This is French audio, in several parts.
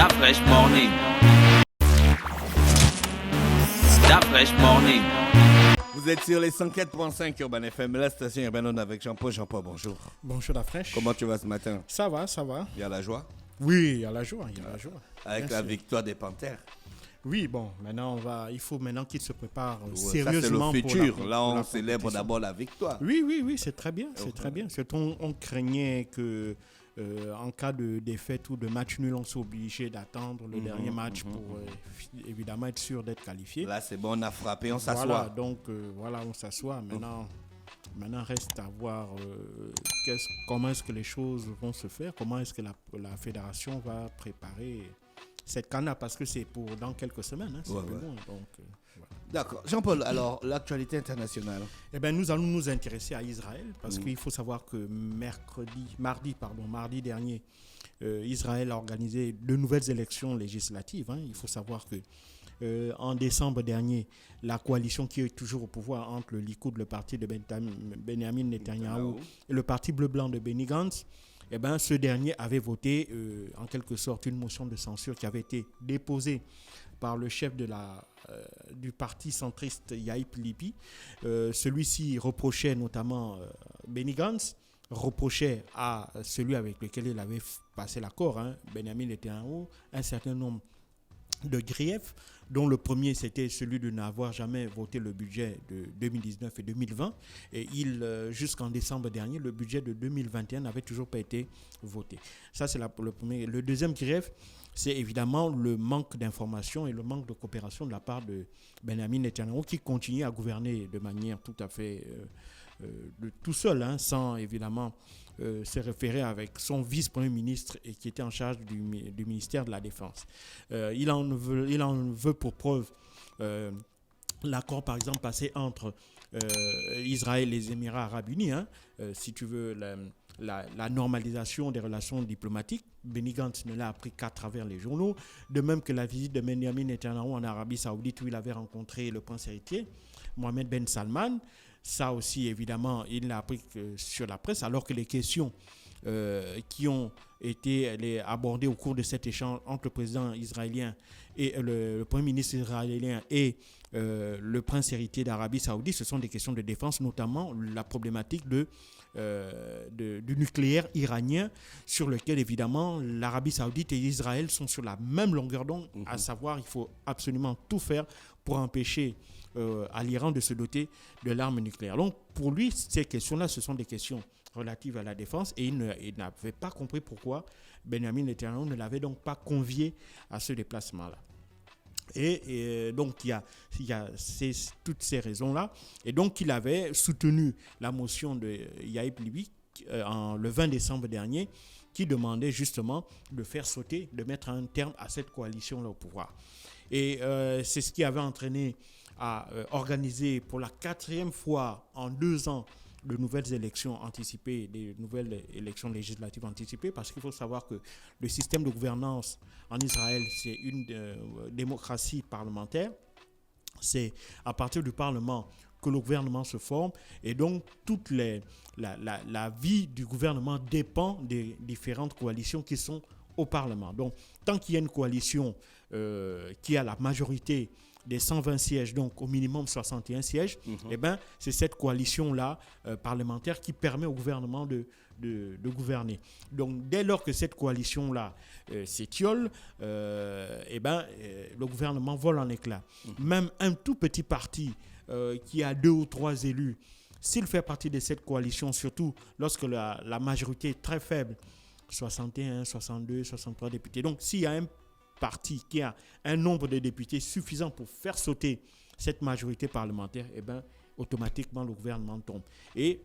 Fresh Morning. La Fresh Morning. Vous êtes sur les 104.5 Urban FM, la station urbaine avec Jean-Paul. Jean-Paul, bonjour. Bonjour la fraîche. Comment tu vas ce matin? Ça va, ça va. Il y a la joie? Oui, il y a la joie, il y a la joie. Avec Bien la sûr. victoire des Panthères. Oui, bon, maintenant il faut maintenant qu'ils se préparent Ouais, sérieusement ça, c'est le futur. pour la Là, on pour la célèbre compétition. d'abord la victoire. Oui, c'est très bien, c'est très bien. Surtout, on craignait que en cas de défaite ou de match nul, on soit obligé d'attendre le dernier match pour évidemment être sûr d'être qualifié. Là, c'est bon, on a frappé, on Voilà, s'assoit. donc voilà, on s'assoit. Maintenant, reste à voir comment est-ce que les choses vont se faire, comment est-ce que la fédération va préparer cette CAN, parce que c'est pour dans quelques semaines, hein, c'est Ouais, plus ouais. loin. Donc, voilà. D'accord. Jean-Paul, alors, l'actualité internationale. Eh bien, nous allons nous intéresser à Israël, parce qu'il faut savoir que mardi dernier, Israël a organisé de nouvelles élections législatives. Hein. Il faut savoir que en décembre dernier, la coalition qui est toujours au pouvoir entre le Likoud, le parti de Benjamin Netanyahu, et le parti bleu-blanc de Benny Gantz, eh ben, ce dernier avait voté en quelque sorte une motion de censure qui avait été déposée par le chef du parti centriste Yair Lapid. Celui-ci reprochait notamment Benny Gantz, reprochait à celui avec lequel il avait passé l'accord, hein, Benjamin Netanyahu, un certain nombre de griefs, dont le premier c'était celui de n'avoir jamais voté le budget de 2019 et 2020. Et jusqu'en décembre dernier, le budget de 2021 n'avait toujours pas été voté. Ça, c'est le premier. Le deuxième grief, c'est évidemment le manque d'information et le manque de coopération de la part de Benjamin Netanyahu, qui continue à gouverner de manière tout à fait tout seul, hein, sans évidemment se référer avec son vice-premier ministre et qui était en charge du ministère de la Défense. Il en veut pour preuve l'accord, par exemple, passé entre Israël et les Émirats arabes unis, hein, si tu veux, la normalisation des relations diplomatiques. Benny Gantz ne l'a appris qu'à travers les journaux, de même que la visite de Benjamin Netanyahu en Arabie Saoudite où il avait rencontré le prince héritier, Mohamed Ben Salman. Ça aussi, évidemment, il l'a appris sur la presse, alors que les questions qui ont été abordées au cours de cet échange entre le président israélien et le premier ministre israélien et le prince héritier d'Arabie Saoudite, ce sont des questions de défense, notamment la problématique du nucléaire iranien, sur lequel, évidemment, l'Arabie Saoudite et Israël sont sur la même longueur d'onde, à savoir, il faut absolument tout faire pour empêcher à l'Iran de se doter de l'arme nucléaire. Donc, pour lui, ces questions-là, ce sont des questions relatives à la défense et il n'avait pas compris pourquoi Benjamin Netanyahu ne l'avait donc pas convié à ce déplacement-là. Et donc, il y a toutes ces raisons-là. Et donc, il avait soutenu la motion de Yair Lapid le 20 décembre dernier qui demandait justement de faire sauter, de mettre un terme à cette coalition-là au pouvoir. Et c'est ce qui avait entraîné à organiser pour la 4e fois en 2 ans de nouvelles élections anticipées, des nouvelles élections législatives anticipées, parce qu'il faut savoir que le système de gouvernance en Israël, c'est une démocratie parlementaire. C'est à partir du Parlement que le gouvernement se forme, et donc toute la vie du gouvernement dépend des différentes coalitions qui sont au Parlement. Donc, tant qu'il y a une coalition qui a la majorité des 120 sièges, donc au minimum 61 sièges, eh ben, c'est cette coalition-là parlementaire qui permet au gouvernement de gouverner. Donc, dès lors que cette coalition-là s'étiole, eh ben, le gouvernement vole en éclats. Même un tout petit parti qui a 2 ou 3 élus, s'il fait partie de cette coalition, surtout lorsque la majorité est très faible, 61, 62, 63 députés. Donc, s'il y a un parti qui a un nombre de députés suffisant pour faire sauter cette majorité parlementaire, eh ben, automatiquement, le gouvernement tombe. Et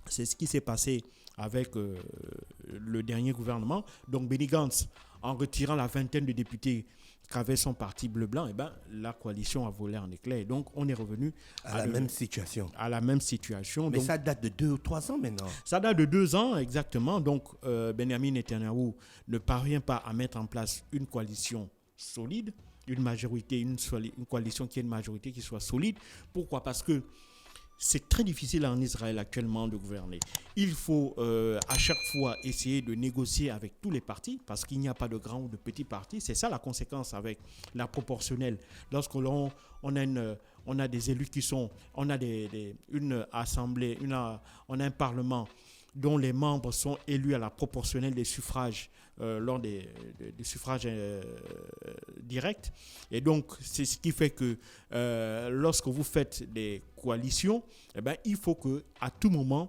c'est ce qui s'est passé avec le dernier gouvernement. Donc, Benny Gantz, en retirant la vingtaine de députés qu'avait son parti bleu-blanc, eh ben, la coalition a volé en éclats. Et donc, on est revenu à la même situation. À la même situation. Mais donc, ça date de 2 ou 3 ans maintenant. Ça date de 2 ans, exactement. Donc, Benjamin Netanyahu ne parvient pas à mettre en place une coalition solide, une coalition qui ait une majorité qui soit solide. Pourquoi ? Parce que c'est très difficile en Israël actuellement de gouverner. Il faut à chaque fois essayer de négocier avec tous les partis parce qu'il n'y a pas de grands ou de petits partis. C'est ça la conséquence avec la proportionnelle. Lorsque on a des élus qui sont... On a une assemblée, on a un parlement dont les membres sont élus à la proportionnelle des suffrages lors des suffrages directs. Et donc, c'est ce qui fait que lorsque vous faites des coalitions, eh ben, il faut qu'à tout moment,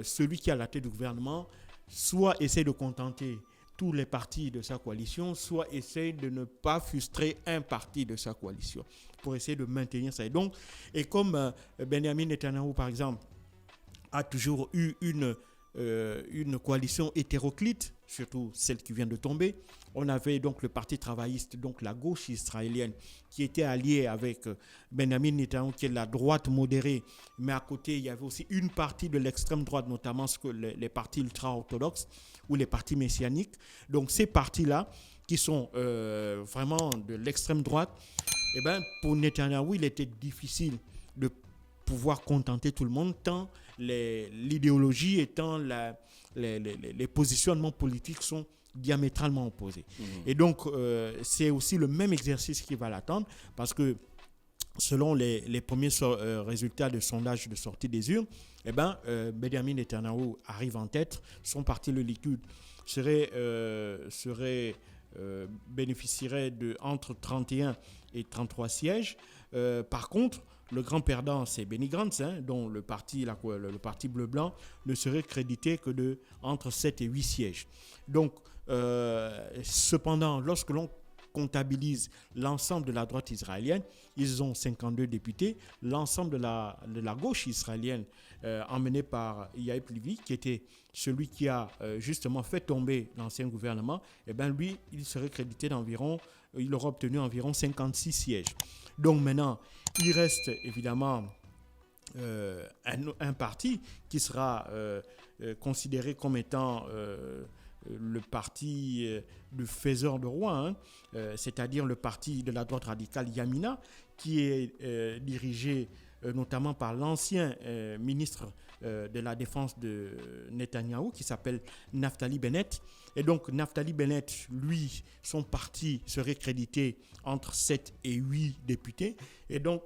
celui qui a la tête du gouvernement soit essaie de contenter tous les partis de sa coalition, soit essaie de ne pas frustrer un parti de sa coalition pour essayer de maintenir ça. Et comme Benjamin Netanyahu, par exemple, a toujours eu une coalition hétéroclite, surtout celle qui vient de tomber. On avait donc le Parti travailliste, donc la gauche israélienne, qui était alliée avec Benjamin Netanyahu, qui est la droite modérée. Mais à côté, il y avait aussi une partie de l'extrême droite, notamment les partis ultra-orthodoxes ou les partis messianiques. Donc ces partis-là, qui sont vraiment de l'extrême droite, eh ben, pour Netanyahu, il était difficile de pouvoir contenter tout le monde, tant l'idéologie et tant les positionnements politiques sont diamétralement opposés. Et donc, c'est aussi le même exercice qui va l'attendre, parce que selon les premiers résultats de sondage de sortie des urnes, eh ben, Benjamin Netanyahu arrive en tête. Son parti, le Likoud, bénéficierait de entre 31 et 33 sièges. Par contre, le grand perdant, c'est Benny Gantz, dont le parti bleu-blanc ne serait crédité que de entre 7 et 8 sièges. Donc, cependant, lorsque l'on comptabilise l'ensemble de la droite israélienne, ils ont 52 députés. L'ensemble de la gauche israélienne, emmenée par Yair Livni, qui était celui qui a justement fait tomber l'ancien gouvernement, eh ben lui, il serait crédité il aura obtenu environ 56 sièges. Donc maintenant, il reste évidemment un parti qui sera considéré comme étant le parti de faiseur de roi, c'est-à-dire le parti de la droite radicale Yamina, qui est dirigé notamment par l'ancien ministre de la Défense de Netanyahou, qui s'appelle Naftali Bennett. Et donc, Naftali Bennett, lui, son parti serait crédité entre 7 et 8 députés. Et donc,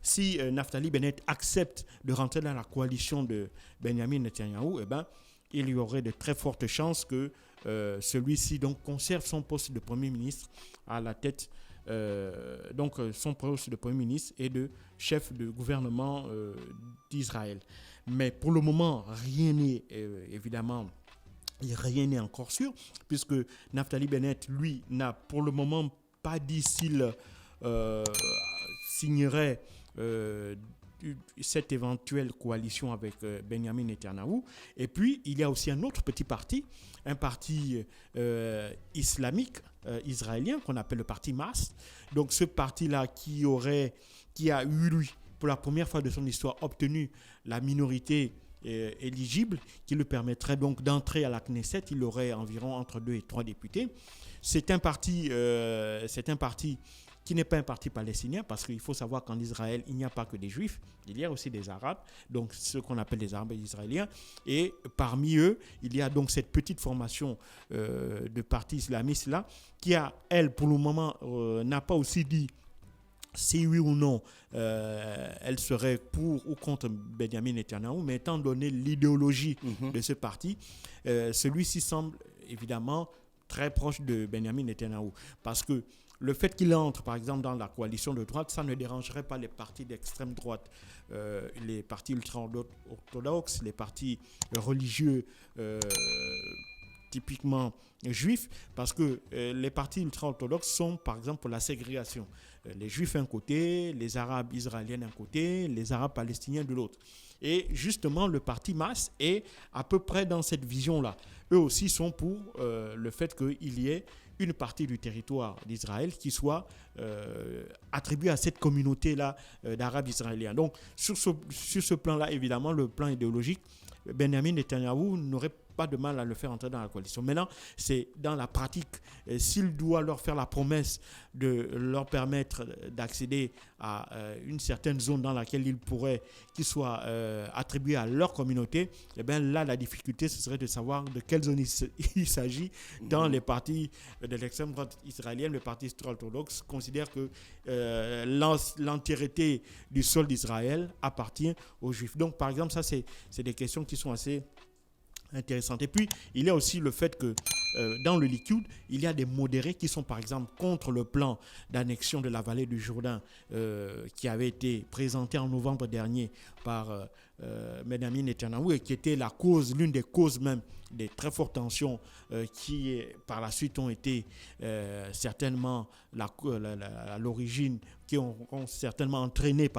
si Naftali Bennett accepte de rentrer dans la coalition de Benjamin Netanyahou, eh ben, il y aurait de très fortes chances que celui-ci donc conserve son poste de Premier ministre à la tête, son poste de Premier ministre et de chef de gouvernement d'Israël. Mais pour le moment, rien n'est évidemment... Rien n'est encore sûr, puisque Naftali Bennett, lui, n'a pour le moment pas dit s'il signerait cette éventuelle coalition avec Benjamin Netanyahou. Et puis, il y a aussi un autre petit parti, un parti islamique israélien qu'on appelle le parti MAS. Donc, ce parti-là qui a eu, lui, pour la première fois de son histoire, obtenu la minorité éligible, qui lui permettrait donc d'entrer à la Knesset. Il aurait environ entre 2 et 3 députés. C'est un parti qui n'est pas un parti palestinien, parce qu'il faut savoir qu'en Israël, il n'y a pas que des Juifs, il y a aussi des Arabes, donc ce qu'on appelle des Arabes israéliens. Et parmi eux, il y a donc cette petite formation de parti islamiste là, qui a, elle, pour le moment, n'a pas aussi dit si oui ou non elle serait pour ou contre Benjamin Netanyahou, mais étant donné l'idéologie de ce parti, celui-ci semble évidemment très proche de Benjamin Netanyahou, parce que le fait qu'il entre, par exemple, dans la coalition de droite, ça ne dérangerait pas les partis d'extrême droite, les partis ultra-orthodoxes, les partis religieux typiquement juifs, parce que les partis ultra-orthodoxes sont, par exemple, pour la ségrégation. Les Juifs d'un côté, les Arabes israéliens d'un côté, les Arabes palestiniens de l'autre. Et justement, le parti MAS est à peu près dans cette vision-là. Eux aussi sont pour le fait qu'il y ait une partie du territoire d'Israël qui soit attribuée à cette communauté-là d'Arabes israéliens. Donc, sur ce plan-là, évidemment, le plan idéologique, Benjamin Netanyahou n'aurait pas de mal à le faire entrer dans la coalition. Maintenant, c'est dans la pratique. S'il doit leur faire la promesse de leur permettre d'accéder à une certaine zone dans laquelle qu'ils soient attribués à leur communauté, eh bien là, la difficulté, ce serait de savoir de quelle zone il s'agit. Dans les partis de l'extrême droite israélienne, le parti ultra-orthodoxe considère que l'entièreté du sol d'Israël appartient aux Juifs. Donc, par exemple, ça, c'est des questions qui sont assez intéressantes. Et puis, il y a aussi le fait que dans le Likoud, il y a des modérés qui sont, par exemple, contre le plan d'annexion de la vallée du Jourdain qui avait été présenté en novembre dernier par Benjamin Netanyahou et qui était l'une des causes même des très fortes tensions qui, par la suite, ont été certainement à l'origine, qui ont certainement entraîné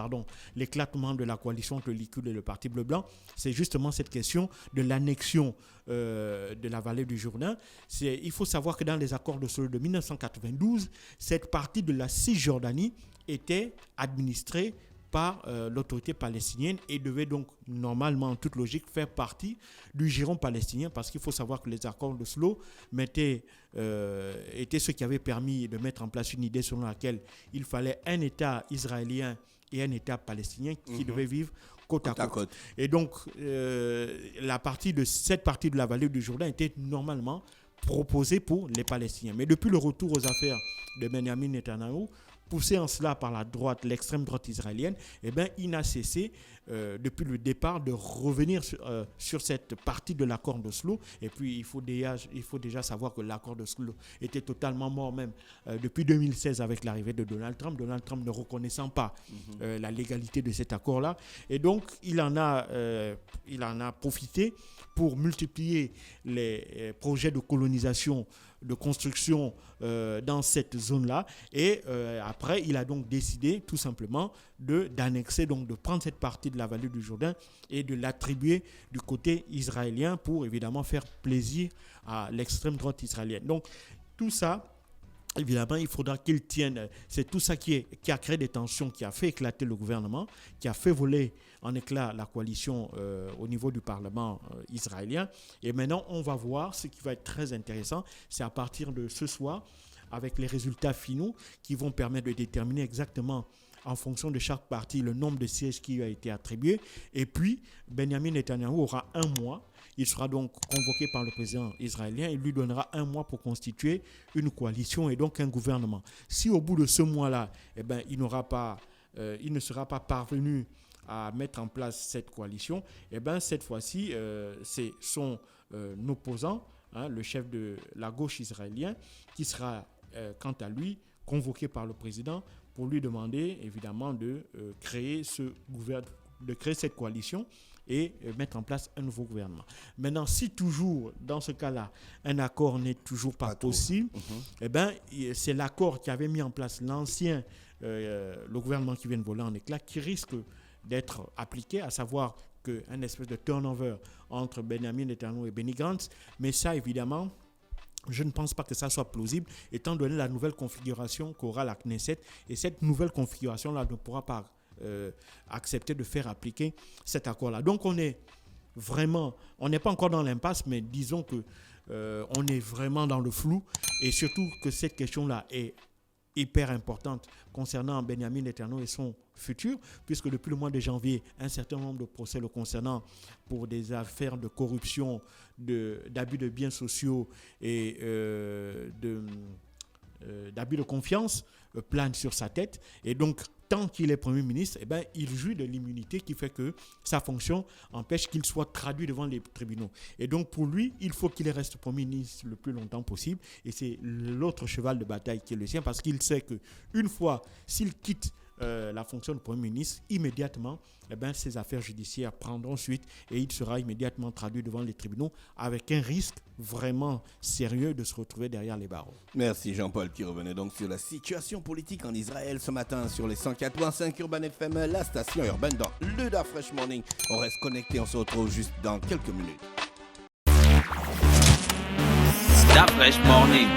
l'éclatement de la coalition entre le Likoud et le Parti bleu-blanc. C'est justement cette question de l'annexion de la vallée du Jourdain. Il faut savoir que dans les accords d'Oslo de 1992, cette partie de la Cisjordanie était administrée par l'autorité palestinienne et devait donc normalement, en toute logique, faire partie du giron palestinien, parce qu'il faut savoir que les accords d'Oslo étaient ceux qui avaient permis de mettre en place une idée selon laquelle il fallait un État israélien et un État palestinien qui devaient vivre côte à côte. Et donc, cette partie de la vallée du Jourdain était normalement proposée pour les Palestiniens. Mais depuis le retour aux affaires de Benjamin Netanyahou, poussé en cela par l'extrême droite israélienne, eh bien, il n'a cessé, depuis le départ, de revenir sur cette partie de l'accord d'Oslo. Et puis, il faut déjà savoir que l'accord d'Oslo était totalement mort même depuis 2016 avec l'arrivée de Donald Trump ne reconnaissant pas la légalité de cet accord-là. Et donc, il en a profité pour multiplier les projets de colonisation, de construction dans cette zone-là. Et après, il a donc décidé tout simplement d'annexer, donc de prendre cette partie de la vallée du Jourdain et de l'attribuer du côté israélien pour évidemment faire plaisir à l'extrême droite israélienne. Donc tout ça, évidemment, il faudra qu'il tienne. C'est tout ça qui a créé des tensions, qui a fait éclater le gouvernement, qui a fait voler en éclat la coalition au niveau du Parlement israélien. Et maintenant, on va voir ce qui va être très intéressant. C'est à partir de ce soir, avec les résultats finaux qui vont permettre de déterminer exactement, en fonction de chaque parti, le nombre de sièges qui lui a été attribué. Et puis, Benjamin Netanyahou aura un mois. Il sera donc convoqué par le président israélien. Il lui donnera un mois pour constituer une coalition et donc un gouvernement. Si au bout de ce mois-là, eh ben, il ne sera pas parvenu à mettre en place cette coalition, eh ben, cette fois-ci, c'est son opposant, le chef de la gauche israélien, qui sera, quant à lui, convoqué par le président pour lui demander, évidemment, de créer cette coalition et mettre en place un nouveau gouvernement. Maintenant, si toujours, dans ce cas-là, un accord n'est toujours pas possible, eh ben, c'est l'accord qui avait mis en place le gouvernement qui vient de voler en éclats, qui risque d'être appliqué, à savoir qu'un espèce de turnover entre Benjamin Netanyahou et Benny Gantz. Mais ça, évidemment, je ne pense pas que ça soit plausible, étant donné la nouvelle configuration qu'aura la Knesset. Et cette nouvelle configuration-là ne pourra pas accepter de faire appliquer cet accord-là. Donc, on n'est pas encore dans l'impasse, mais disons que on est vraiment dans le flou. Et surtout que cette question-là est hyper importante concernant Benjamin Netanyahou et son futur, puisque depuis le mois de janvier, un certain nombre de procès le concernant pour des affaires de corruption, d'abus de biens sociaux et d'abus de confiance planent sur sa tête. Et donc, tant qu'il est Premier ministre, eh ben, il jouit de l'immunité qui fait que sa fonction empêche qu'il soit traduit devant les tribunaux. Et donc, pour lui, il faut qu'il reste Premier ministre le plus longtemps possible. Et c'est l'autre cheval de bataille qui est le sien, parce qu'il sait qu'une fois, s'il quitte la fonction de Premier ministre, immédiatement, eh ben, ses affaires judiciaires prendront suite et il sera immédiatement traduit devant les tribunaux avec un risque vraiment sérieux de se retrouver derrière les barreaux. Merci Jean-Paul qui revenait donc sur la situation politique en Israël ce matin sur les 104.5 Urban FM, la station urbaine dans le Da Fresh Morning. On reste connecté, on se retrouve juste dans quelques minutes. Da Fresh Morning.